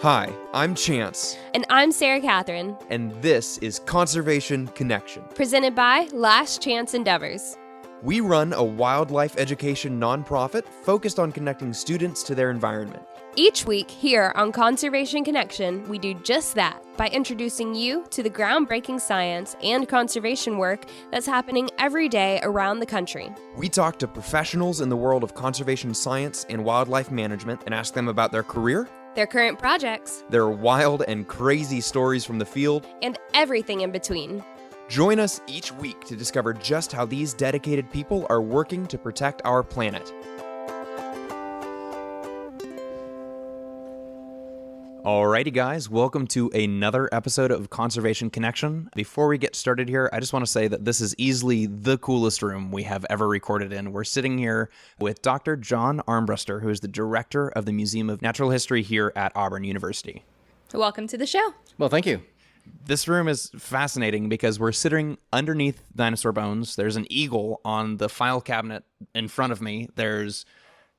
Hi, I'm Chance, And I'm Sarah Catherine, and this is Conservation Connection. presented by Last Chance Endeavors. We run a wildlife education nonprofit focused on connecting students to their environment. Each week here on Conservation Connection, we do just that by introducing you to the groundbreaking science and conservation work that's happening every day around the country. We talk to professionals in the world of conservation science and wildlife management and ask them about their career, Their current projects, their wild and crazy stories from the field, and everything in between. Join us each week to discover just how these dedicated people are working to protect our planet. Alrighty guys, welcome to another episode of Conservation Connection. Before we get started here, I just want to say that this is easily the coolest room we have ever recorded in. We're sitting here with Dr. Jon Armbruster, who is the director of the Museum of Natural History here at Auburn University. Welcome to the show. Well, thank you. This room is fascinating because we're sitting underneath dinosaur bones. There's an eagle on the file cabinet in front of me. There's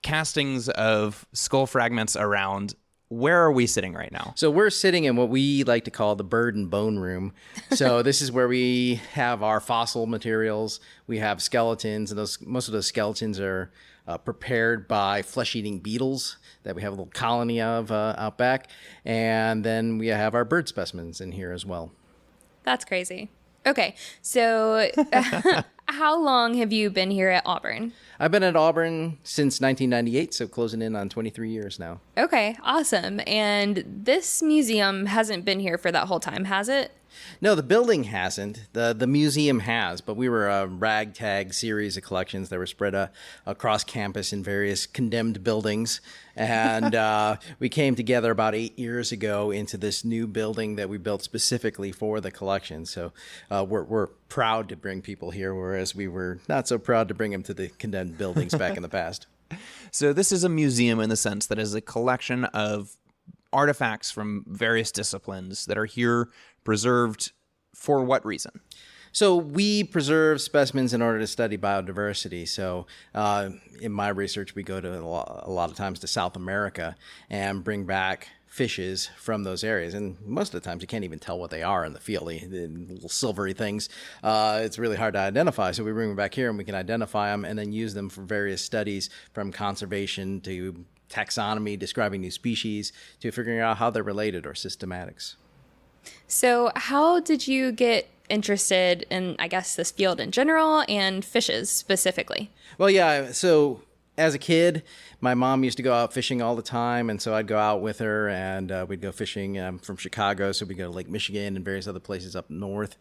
castings of skull fragments around. Where are we sitting right now? So we're sitting in what we like to call the bird and bone room. So this is where we have our fossil materials. We have skeletons, and most of those skeletons are prepared by flesh-eating beetles that we have a little colony of out back. And then we have our bird specimens in here as well. That's crazy. Okay, so how long have you been here at Auburn? I've been at Auburn since 1998, so closing in on 23 years now. Okay, awesome. And this museum hasn't been here for that whole time, has it? No, the building hasn't. The museum has, but we were a ragtag series of collections that were spread across campus in various condemned buildings. And we came together about 8 years ago into this new building that we built specifically for the collection. So we're proud to bring people here, whereas we were not so proud to bring them to the condemned buildings back in the past. So this is a museum in the sense that is a collection of artifacts from various disciplines that are here preserved for what reason? So we preserve specimens in order to study biodiversity. So in my research, we go to a lot of times to South America and bring back fishes from those areas. And most of the times you can't even tell what they are in the field, the little silvery things. It's really hard to identify. So we bring them back here and we can identify them and then use them for various studies, from conservation to taxonomy, describing new species, to figuring out how they're related or systematics. So how did you get interested in, I guess, this field in general and fishes specifically? Well, yeah, so as a kid, my mom used to go out fishing all the time, and so I'd go out with her, and we'd go fishing from Chicago, so we'd go to Lake Michigan and various other places up north.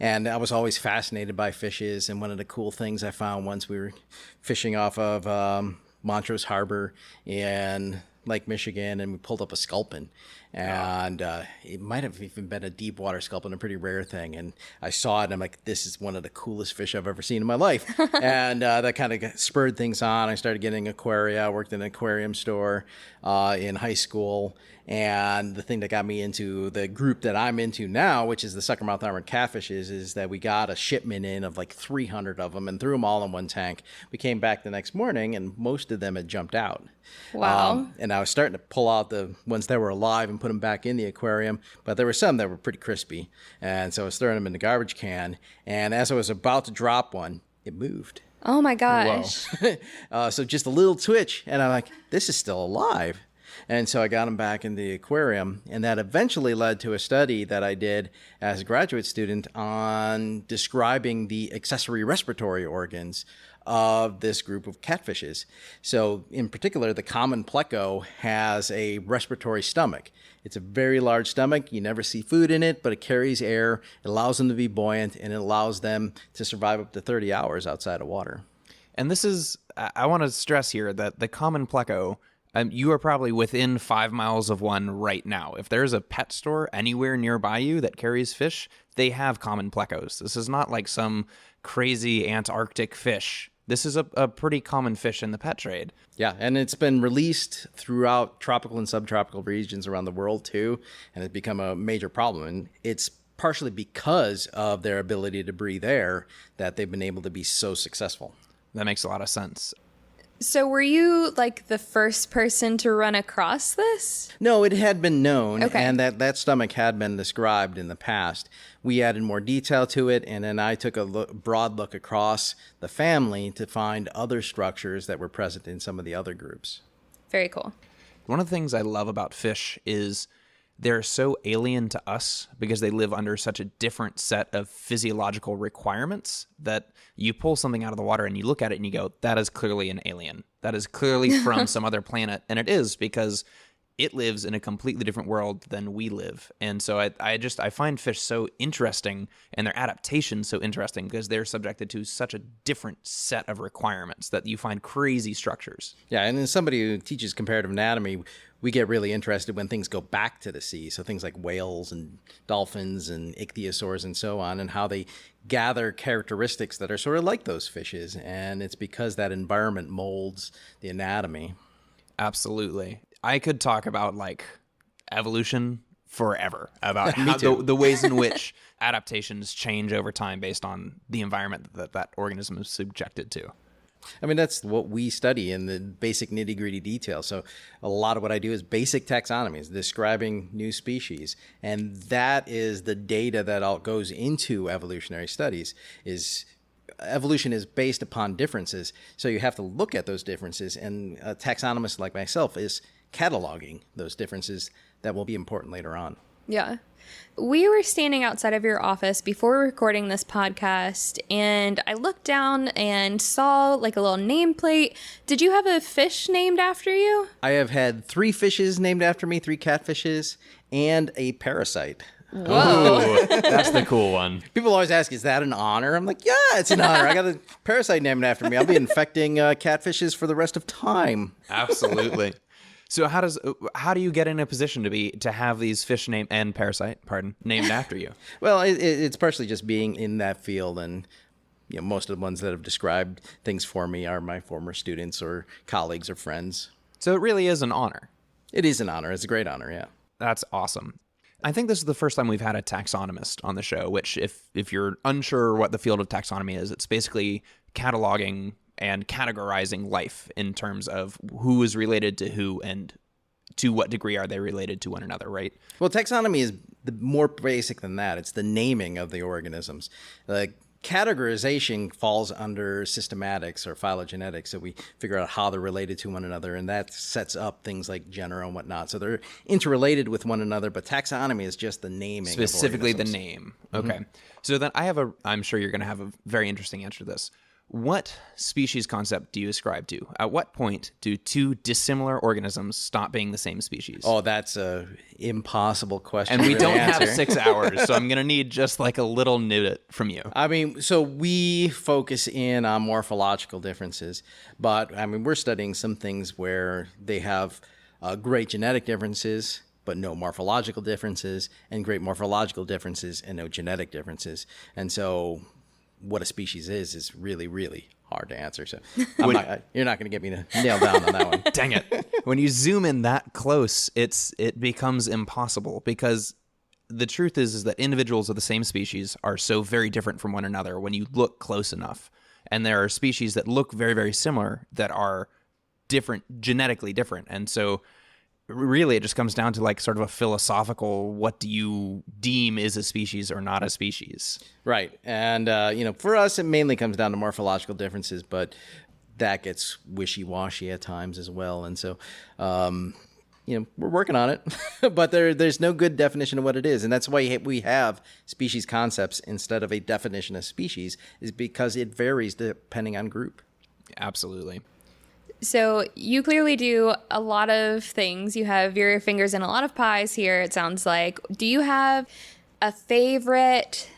And I was always fascinated by fishes, and one of the cool things I found once we were fishing off of Montrose Harbor in Lake Michigan, and we pulled up a sculpin, and it might have even been a deep water sculpin, a pretty rare thing. And I saw it, and I'm like, this is one of the coolest fish I've ever seen in my life. And that kind of spurred things on. I started getting aquaria. I worked in an aquarium store in high school. And the thing that got me into the group that I'm into now, which is the suckermouth armored catfishes, is that we got a shipment in of like 300 of them and threw them all in one tank. We came back the next morning, and most of them had jumped out. Wow. And I was starting to pull out the ones that were alive and put them back in the aquarium, but there were some that were pretty crispy. And so I was throwing them in the garbage can. And as I was about to drop one, it moved. Oh my gosh. So just a little twitch, and I'm like, this is still alive. And so I got him back in the aquarium, and that eventually led to a study that I did as a graduate student on describing the accessory respiratory organs of this group of catfishes. So in particular, the common pleco has a respiratory stomach. It's a very large stomach. You never see food in it, but it carries air. It allows them to be buoyant, and it allows them to survive up to 30 hours outside of water. And this is, I want to stress here that the common pleco, you are probably within 5 miles of one right now. If there's a pet store anywhere nearby you that carries fish, they have common plecos. This is not like some crazy Antarctic fish. This is a pretty common fish in the pet trade. Yeah, and it's been released throughout tropical and subtropical regions around the world too, and it's become a major problem. And it's partially because of their ability to breathe air that they've been able to be so successful. That makes a lot of sense. So were you like the first person to run across this? No, it had been known, Okay. and that stomach had been described in the past. We added more detail to it, and then I took a broad look across the family to find other structures that were present in some of the other groups. Very cool. One of the things I love about fish is they're so alien to us because they live under such a different set of physiological requirements that you pull something out of the water and you look at it and you go, that is clearly an alien. That is clearly from some other planet. And it is, because it lives in a completely different world than we live. And so I find fish so interesting, and their adaptation so interesting, because they're subjected to such a different set of requirements that you find crazy structures. Yeah, and as somebody who teaches comparative anatomy, we get really interested when things go back to the sea. So things like whales and dolphins and ichthyosaurs and so on, and how they gather characteristics that are sort of like those fishes. And it's because that environment molds the anatomy. Absolutely. I could talk about like evolution forever, about Me how too. the ways in which adaptations change over time based on the environment that organism is subjected to. I mean, that's what we study in the basic nitty-gritty details. So a lot of what I do is basic taxonomies, describing new species. And that is the data that all goes into evolutionary studies. Evolution is based upon differences. So you have to look at those differences. And a taxonomist like myself is cataloging those differences that will be important later on. Yeah. We were standing outside of your office before recording this podcast, and I looked down and saw like a little nameplate. Did you have a fish named after you? I have had 3 fishes named after me, 3 catfishes, and a parasite. Whoa. That's the cool one. People always ask, is that an honor? I'm like, yeah, it's an honor. I got a parasite named after me. I'll be infecting catfishes for the rest of time. Absolutely. So how do you get in a position to have these fish named after you? Well, it's partially just being in that field, and most of the ones that have described things for me are my former students or colleagues or friends. So it really is an honor. It is an honor. It's a great honor, yeah. That's awesome. I think this is the first time we've had a taxonomist on the show, which if you're unsure what the field of taxonomy is, it's basically cataloging and categorizing life in terms of who is related to who and to what degree are they related to one another, right? Well, taxonomy is more basic than that. It's the naming of the organisms. Categorization falls under systematics or phylogenetics, so we figure out how they're related to one another, and that sets up things like genera and whatnot. So they're interrelated with one another, but taxonomy is just the naming. Specifically of the organisms. name. Okay. So then I'm sure you're going to have a very interesting answer to this. What species concept do you ascribe to? At what point do 2 dissimilar organisms stop being the same species? Oh, that's a impossible question. And we to really don't have answer. 6 hours, so I'm going to need just like a little nugget from you. I mean, so we focus in on morphological differences, but I mean, we're studying some things where they have great genetic differences, but no morphological differences, and great morphological differences and no genetic differences. And so what a species is really, really hard to answer. So you're not going to get me to nail down on that one. Dang it. When you zoom in that close, it becomes impossible, because the truth is that individuals of the same species are so very different from one another when you look close enough. And there are species that look very, very similar that are different, genetically different. And so really it just comes down to like sort of a philosophical, what do you deem is a species or not a species? Right. And, for us, it mainly comes down to morphological differences, but that gets wishy-washy at times as well. And so, we're working on it, but there's no good definition of what it is. And that's why we have species concepts instead of a definition of species, is because it varies depending on group. Absolutely. So you clearly do a lot of things. You have your fingers in a lot of pies here, it sounds like. Do you have a favorite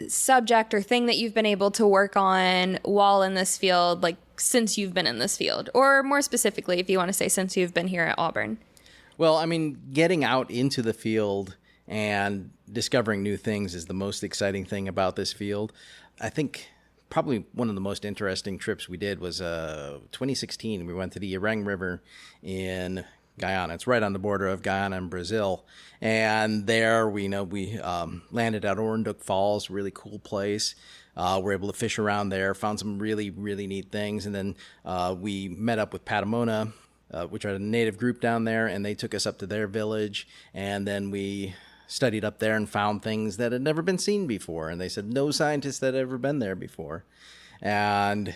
subject or thing that you've been able to work on while in this field, like since you've been in this field? Or more specifically, if you want to say since you've been here at Auburn? Well, I mean, getting out into the field and discovering new things is the most exciting thing about this field. I think probably one of the most interesting trips we did was 2016. We went to the Ireng River in Guyana. It's right on the border of Guyana and Brazil. And there we landed at Ornduk Falls, really cool place. We're able to fish around there, found some really, really neat things. And then we met up with Patamona, which are a native group down there, and they took us up to their village. And then we studied up there and found things that had never been seen before. And they said no scientist had ever been there before. And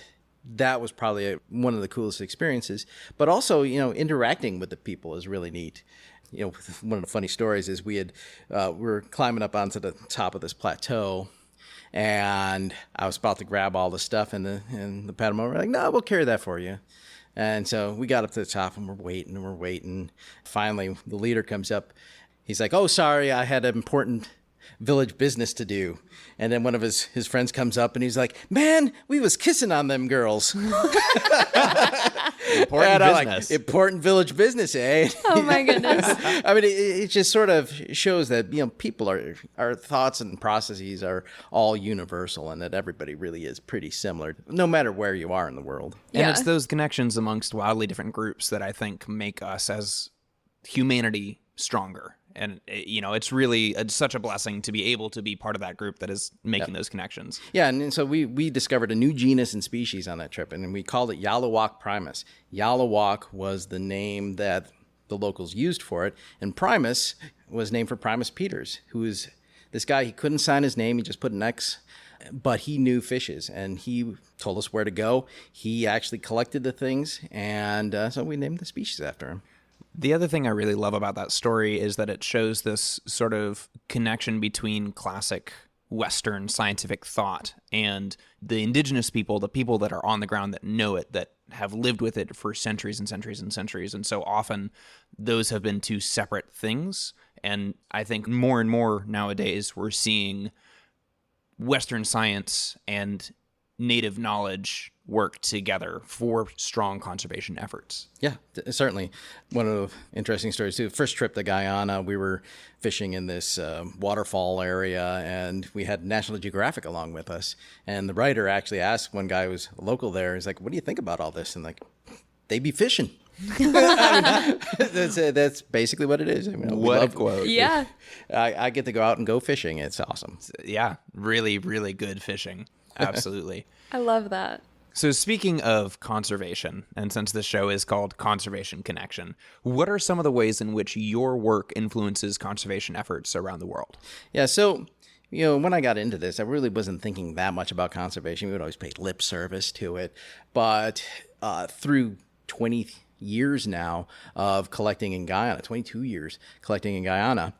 that was probably one of the coolest experiences. But also, interacting with the people is really neat. One of the funny stories is we were climbing up onto the top of this plateau, and I was about to grab all the stuff, and the Patamona were like, "No, we'll carry that for you." And so we got up to the top, and we're waiting. Finally, the leader comes up. He's like, "Oh, sorry, I had an important village business to do." And then one of his friends comes up, and he's like, "Man, we was kissing on them girls." Important business. Important village business, eh? Oh my goodness. I mean, it just sort of shows that, people our thoughts and processes are all universal, and that everybody really is pretty similar, no matter where you are in the world. And Yeah. it's those connections amongst wildly different groups that I think make us as humanity stronger. And, it's such a blessing to be able to be part of that group that is making those connections. Yeah, and so we discovered a new genus and species on that trip, and we called it Yalawak primus. Yalawak was the name that the locals used for it, and primus was named for Primus Peters, who is this guy. He couldn't sign his name, he just put an X, but he knew fishes, and he told us where to go. He actually collected the things, and so we named the species after him. The other thing I really love about that story is that it shows this sort of connection between classic Western scientific thought and the indigenous people, the people that are on the ground that know it, that have lived with it for centuries and centuries and centuries. And so often those have been two separate things. And I think more and more nowadays we're seeing Western science and native knowledge work together for strong conservation efforts. Yeah, certainly. One of the interesting stories too. First trip to Guyana, we were fishing in this waterfall area, and we had National Geographic along with us. And the writer actually asked one guy who was local there, he's like, "What do you think about all this?" And like, "They be fishing." That's basically what it is. What a quote. Yeah. I get to go out and go fishing. It's awesome. Yeah, really, really good fishing. Absolutely. I love that. So speaking of conservation, and since the show is called Conservation Connection, what are some of the ways in which your work influences conservation efforts around the world? Yeah, so, when I got into this, I really wasn't thinking that much about conservation. We would always pay lip service to it. But through 20 years now of collecting in Guyana, 22 years collecting in Guyana,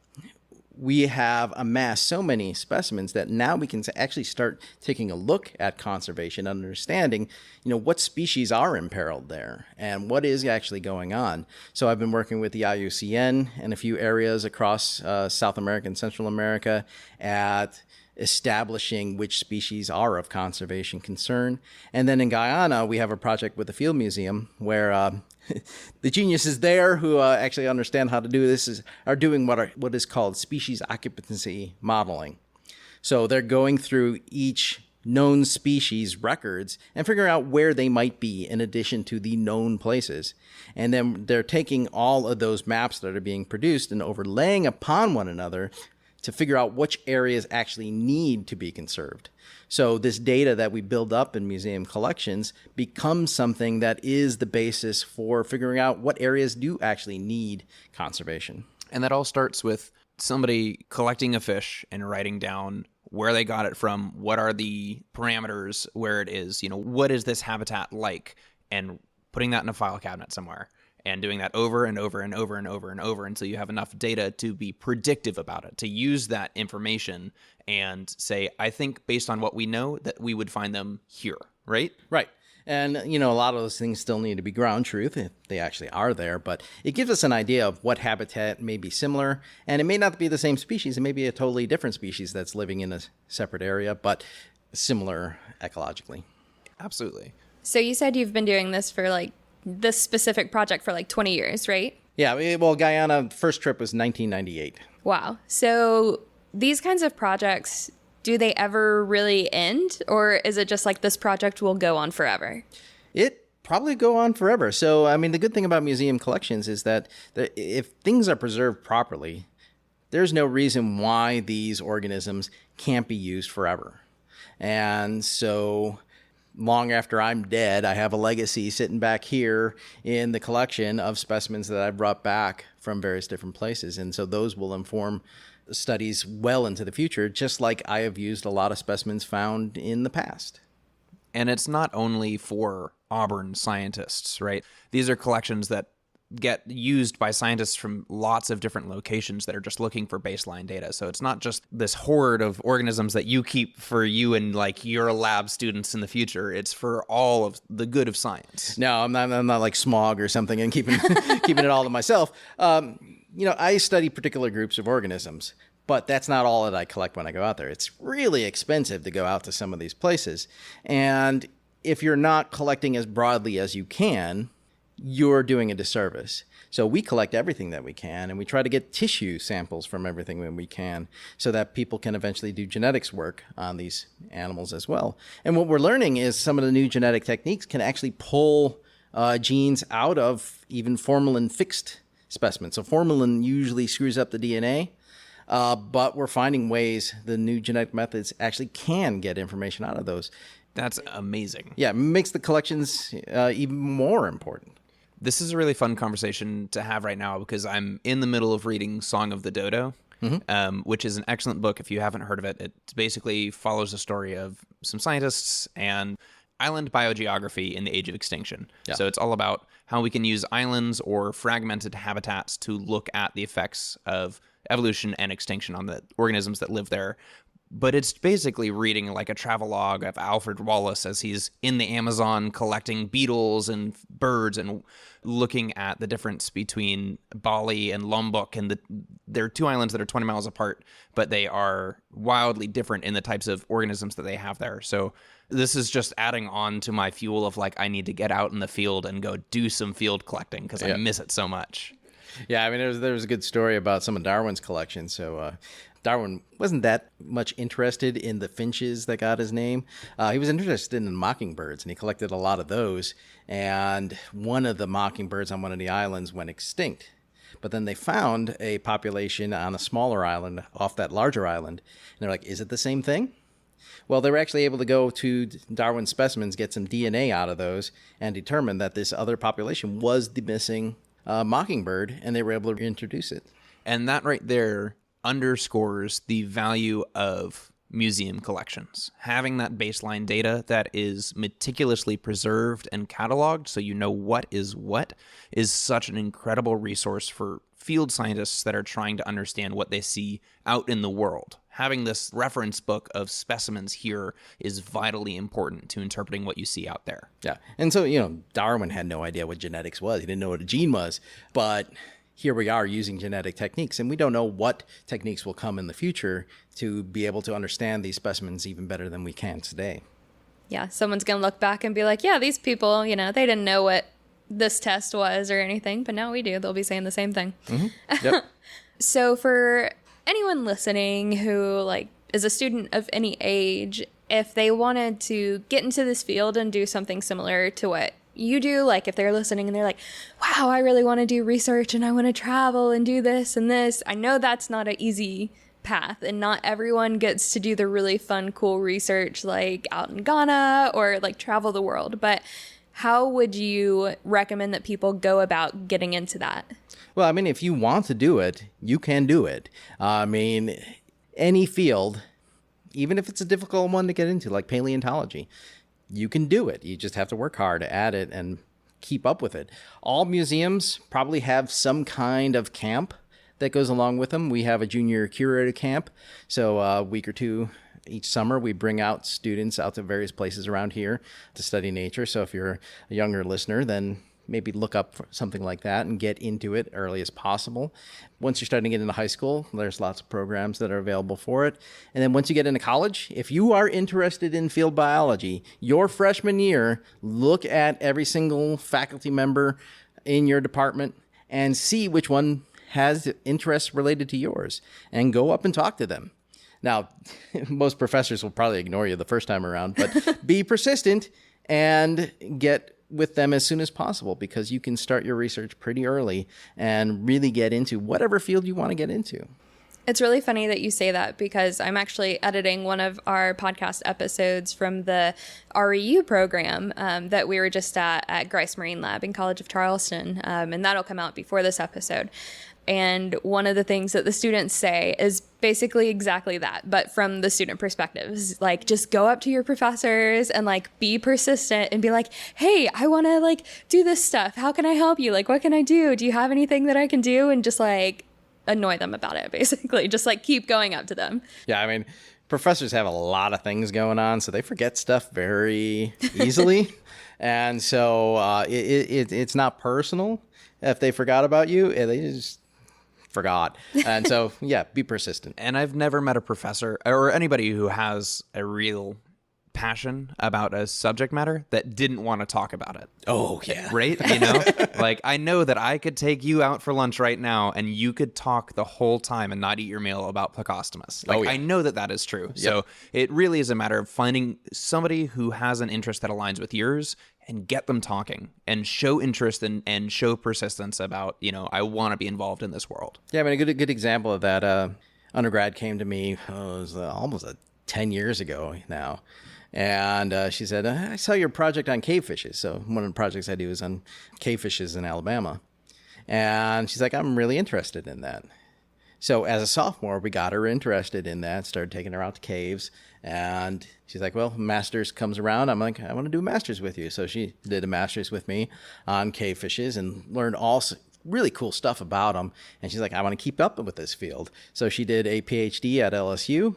we have amassed so many specimens that now we can actually start taking a look at conservation, understanding, what species are imperiled there and what is actually going on. So I've been working with the IUCN and a few areas across South America and Central America at establishing which species are of conservation concern. And then in Guyana, we have a project with the Field Museum where the geniuses there who actually understand how to do this are doing what is called species occupancy modeling. So they're going through each known species records and figuring out where they might be in addition to the known places. And then they're taking all of those maps that are being produced and overlaying upon one another to figure out which areas actually need to be conserved. So this data that we build up in museum collections becomes something that is the basis for figuring out what areas do actually need conservation. And that all starts with somebody collecting a fish and writing down where they got it from, what are the parameters where it is, what is this habitat like, and putting that in a file cabinet somewhere. And doing that over and over and over and over and over until you have enough data to be predictive about it, to use that information and say, I think based on what we know that we would find them here, right? Right. And, a lot of those things still need to be ground truth if they actually are there, but it gives us an idea of what habitat may be similar, and it may not be the same species. It may be a totally different species that's living in a separate area, but similar ecologically. Absolutely. So you said you've been doing this for this specific project for 20 years, right? Yeah, well, Guyana, first trip was 1998. Wow. So these kinds of projects, do they ever really end? Or is it just this project will go on forever? It probably go on forever. So, the good thing about museum collections is that if things are preserved properly, there's no reason why these organisms can't be used forever. And so long after I'm dead, I have a legacy sitting back here in the collection of specimens that I brought back from various different places. And so those will inform studies well into the future, just like I have used a lot of specimens found in the past. And it's not only for Auburn scientists, right? These are collections that get used by scientists from lots of different locations that are just looking for baseline data. So it's not just this horde of organisms that you keep for you and like your lab students in the future. It's for all of the good of science. No, I'm not like Smog or something and keeping keeping it all to myself. I study particular groups of organisms, but that's not all that I collect when I go out there. It's really expensive to go out to some of these places. And if you're not collecting as broadly as you can, you're doing a disservice. So we collect everything that we can, and we try to get tissue samples from everything that we can so that people can eventually do genetics work on these animals as well. And what we're learning is some of the new genetic techniques can actually pull genes out of even formalin-fixed specimens. So formalin usually screws up the DNA, but we're finding ways the new genetic methods actually can get information out of those. That's amazing. Yeah, it makes the collections even more important. This is a really fun conversation to have right now because I'm in the middle of reading Song of the Dodo, which is an excellent book if you haven't heard of it. It basically follows the story of some scientists and island biogeography in the age of extinction. Yeah. So it's all about how we can use islands or fragmented habitats to look at the effects of evolution and extinction on the organisms that live there. But it's basically reading like a travelogue of Alfred Wallace as he's in the Amazon collecting beetles and birds and looking at the difference between Bali and Lombok. And they're two islands that are 20 miles apart, but they are wildly different in the types of organisms that they have there. So this is just adding on to my fuel of like, I need to get out in the field and go do some field collecting because I miss it so much. Yeah, I mean, there was a good story about some of Darwin's collection. So Darwin wasn't that much interested in the finches that got his name. He was interested in mockingbirds, and he collected a lot of those. And one of the mockingbirds on one of the islands went extinct. But then they found a population on a smaller island off that larger island. And they're like, is it the same thing? Well, they were actually able to go to Darwin's specimens, get some DNA out of those, and determine that this other population was the missing mockingbird, and they were able to introduce it. And that right there underscores the value of museum collections. Having that baseline data that is meticulously preserved and cataloged so you know what is such an incredible resource for field scientists that are trying to understand what they see out in the world. Having this reference book of specimens here is vitally important to interpreting what you see out there. Yeah. And so, Darwin had no idea what genetics was. He didn't know what a gene was, but here we are using genetic techniques, and we don't know what techniques will come in the future to be able to understand these specimens even better than we can today. Yeah, someone's going to look back and be like, yeah, these people, they didn't know what this test was or anything, but now we do. They'll be saying the same thing. Mm-hmm. Yep. So for anyone listening who is a student of any age, if they wanted to get into this field and do something similar to what you do, like if they're listening and they're like, wow, I really want to do research and I want to travel and do this and this. I know that's not an easy path, and not everyone gets to do the really fun, cool research like out in Ghana or like travel the world. But how would you recommend that people go about getting into that? Well, I mean, if you want to do it, you can do it. I mean, any field, even if it's a difficult one to get into, like paleontology, you can do it. You just have to work hard at it and keep up with it. All museums probably have some kind of camp that goes along with them. We have a junior curator camp. So a week or two each summer, we bring out students out to various places around here to study nature. So if you're a younger listener, then maybe look up for something like that and get into it early as possible. Once you're starting to get into high school, there's lots of programs that are available for it. And then once you get into college, if you are interested in field biology, your freshman year, look at every single faculty member in your department and see which one has interests related to yours, and go up and talk to them. Now, most professors will probably ignore you the first time around, but be persistent and get with them as soon as possible, because you can start your research pretty early and really get into whatever field you want to get into. It's really funny that you say that because I'm actually editing one of our podcast episodes from the REU program that we were just at Grice Marine Lab in College of Charleston, and that'll come out before this episode. And one of the things that the students say is basically exactly that, but from the student perspective. It's like, just go up to your professors and like be persistent and be like, hey, I want to like do this stuff. How can I help you? Like, what can I do? Do you have anything that I can do? And just like annoy them about it, basically. Just like keep going up to them. Yeah, I mean, professors have a lot of things going on, so they forget stuff very easily. And so it's not personal if they forgot about you. They just forgot. And so, yeah, be persistent. And I've never met a professor or anybody who has a real passion about a subject matter that didn't want to talk about it. Oh, yeah. Right? You know, like I know that I could take you out for lunch right now and you could talk the whole time and not eat your meal about plecostomus. Like, I know that that is true. Yep. So it really is a matter of finding somebody who has an interest that aligns with yours and get them talking and show interest and show persistence about, you know, I want to be involved in this world. Yeah, I mean, a good example of that, undergrad came to me, it was almost 10 years ago now. And she said, I saw your project on cave fishes. So one of the projects I do is on cave fishes in Alabama. And she's like, I'm really interested in that. So as a sophomore, we got her interested in that, started taking her out to caves. And she's like, well, master's comes around. I'm like, I want to do a master's with you. So she did a master's with me on cave fishes and learned all really cool stuff about them. And she's like, I want to keep up with this field. So she did a PhD at LSU,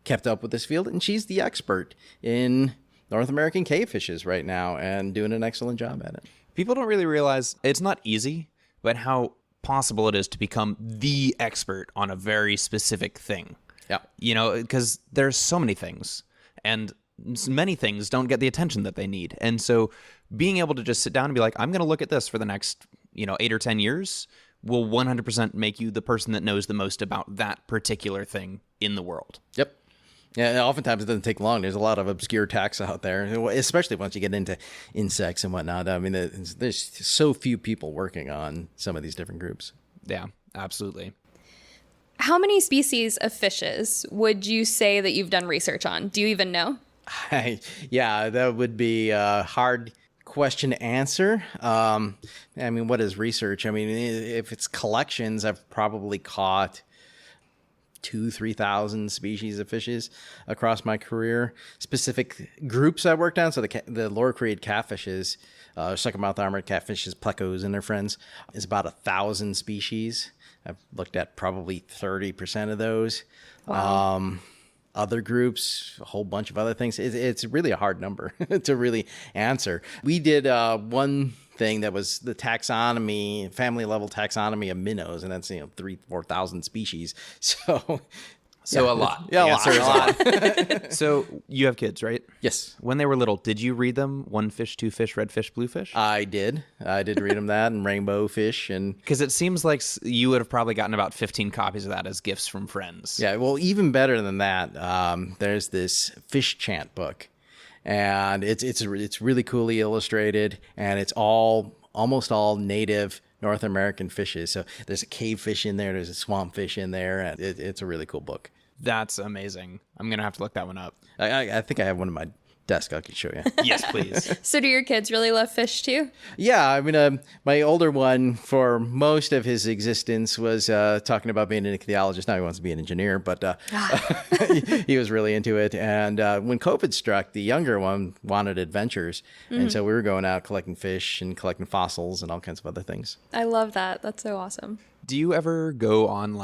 kept up with this field, and she's the expert in North American cave fishes right now and doing an excellent job at it. People don't really realize it's not easy, but how possible it is to become the expert on a very specific thing. Yeah. You know, because there's so many things, and many things don't get the attention that they need. And so being able to just sit down and be like, I'm going to look at this for the next, 8 or 10 years will 100% make you the person that knows the most about that particular thing in the world. Yep. Yeah, oftentimes it doesn't take long. There's a lot of obscure taxa out there, especially once you get into insects and whatnot. I mean, there's so few people working on some of these different groups. Yeah, absolutely. How many species of fishes would you say that you've done research on? Do you even know? Yeah, that would be a hard question to answer. I mean, what is research? I mean, if it's collections, I've probably caught 2,000-3,000 species of fishes across my career. Specific groups I worked on, so the lower created catfishes, sucker-mouth armored catfishes, plecos, and their friends, is about 1,000 species. I've looked at probably 30% of those. Wow. Other groups, a whole bunch of other things. It's really a hard number to really answer. We did one thing that was the taxonomy, family level taxonomy of minnows, and that's 3,000-4,000 species. So yeah. A lot. Yeah, a lot. So you have kids, right? Yes. When they were little, did you read them One Fish, Two Fish, Red Fish, Blue Fish? I did read them that, and Rainbow Fish, and because it seems like you would have probably gotten about 15 copies of that as gifts from friends. Yeah. Well, even better than that, there's this fish chant book. And it's really coolly illustrated, and it's almost all native North American fishes. So there's a cave fish in there, there's a swamp fish in there, and it's a really cool book. That's amazing. I'm gonna have to look that one up. I think I have one in my desk I can show you. Yes, please. So do your kids really love fish too? Yeah, I mean, my older one, for most of his existence, was talking about being an ichthyologist. Now he wants to be an engineer, but he was really into it. And when COVID struck, the younger one wanted adventures. And so we were going out collecting fish and collecting fossils and all kinds of other things. I love that. That's so awesome. Do you ever go on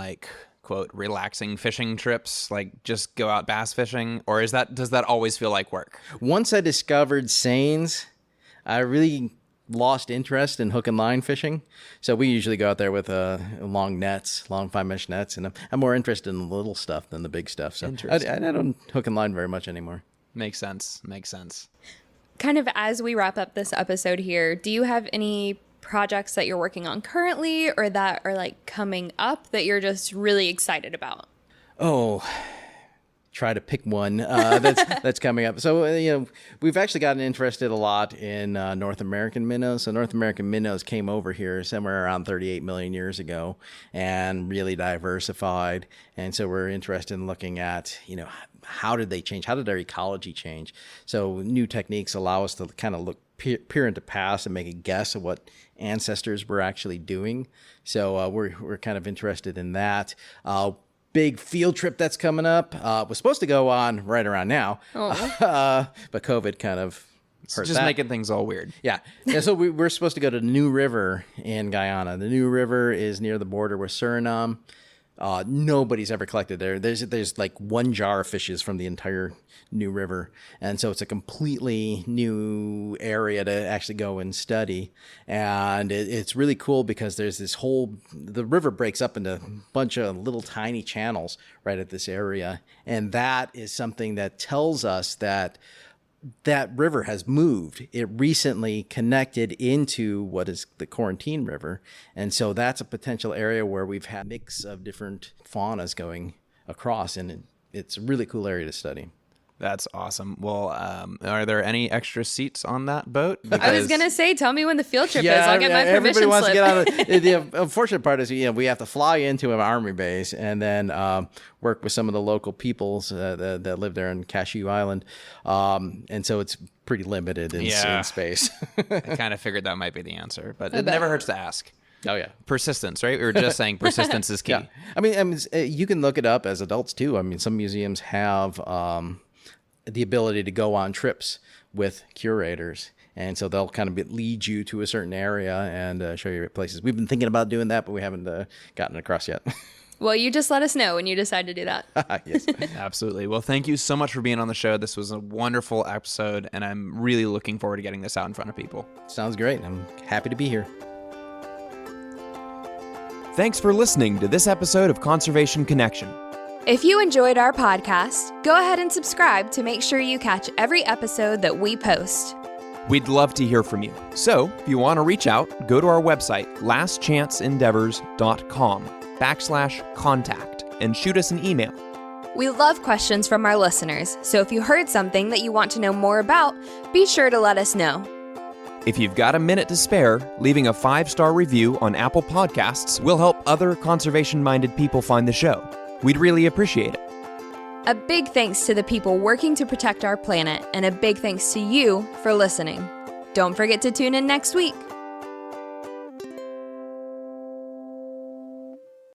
quote, relaxing fishing trips, like just go out bass fishing, or does that always feel like work? Once I discovered seines, I really lost interest in hook and line fishing. So we usually go out there with long 5-mesh nets, and I'm more interested in the little stuff than the big stuff. So I don't hook and line very much anymore. Makes sense. Kind of as we wrap up this episode here, do you have any projects that you're working on currently or that are coming up that you're just really excited about? Oh, try to pick one that's coming up. So, we've actually gotten interested a lot in North American minnows. So North American minnows came over here somewhere around 38 million years ago and really diversified. And so we're interested in looking at, how did they change? How did their ecology change? So new techniques allow us to kind of peer into past and make a guess of what ancestors were actually doing. So we're kind of interested in that. Big field trip that's coming up was supposed to go on right around now, but COVID kind of hurt Just that. making things all weird. Yeah. So we're supposed to go to the New River in Guyana. The New River is near the border with Suriname. Nobody's ever collected there. There's like one jar of fishes from the entire New River. And so it's a completely new area to actually go and study. And it's really cool because there's the river breaks up into a bunch of little tiny channels right at this area. And that is something that tells us that river has moved. It recently connected into what is the Quarantine River. And so that's a potential area where we've had a mix of different faunas going across. And it's a really cool area to study. That's awesome. Well, are there any extra seats on that boat? I was going to say, tell me when the field trip is. I'll get my everybody permission wants slip. to get on the unfortunate part is, we have to fly into an army base and then work with some of the local peoples that live there in Cashew Island. And so it's pretty limited in space. I kind of figured that might be the answer, but it never hurts to ask. Oh, yeah. Persistence, right? We were just saying persistence is key. Yeah. I mean, you can look it up as adults, too. I mean, some museums have the ability to go on trips with curators. And so they'll kind of lead you to a certain area and show you places. We've been thinking about doing that, but we haven't gotten across yet. Well, you just let us know when you decide to do that. Yes. Absolutely. Well, thank you so much for being on the show. This was a wonderful episode, and I'm really looking forward to getting this out in front of people. Sounds great. I'm happy to be here. Thanks for listening to this episode of Conservation Connection. If you enjoyed our podcast, go ahead and subscribe to make sure you catch every episode that we post. We'd love to hear from you. So if you want to reach out, go to our website, lastchanceendeavors.com/contact, and shoot us an email. We love questions from our listeners, so if you heard something that you want to know more about, be sure to let us know. If you've got a minute to spare, leaving a 5-star review on Apple Podcasts will help other conservation-minded people find the show. We'd really appreciate it. A big thanks to the people working to protect our planet, and a big thanks to you for listening. Don't forget to tune in next week.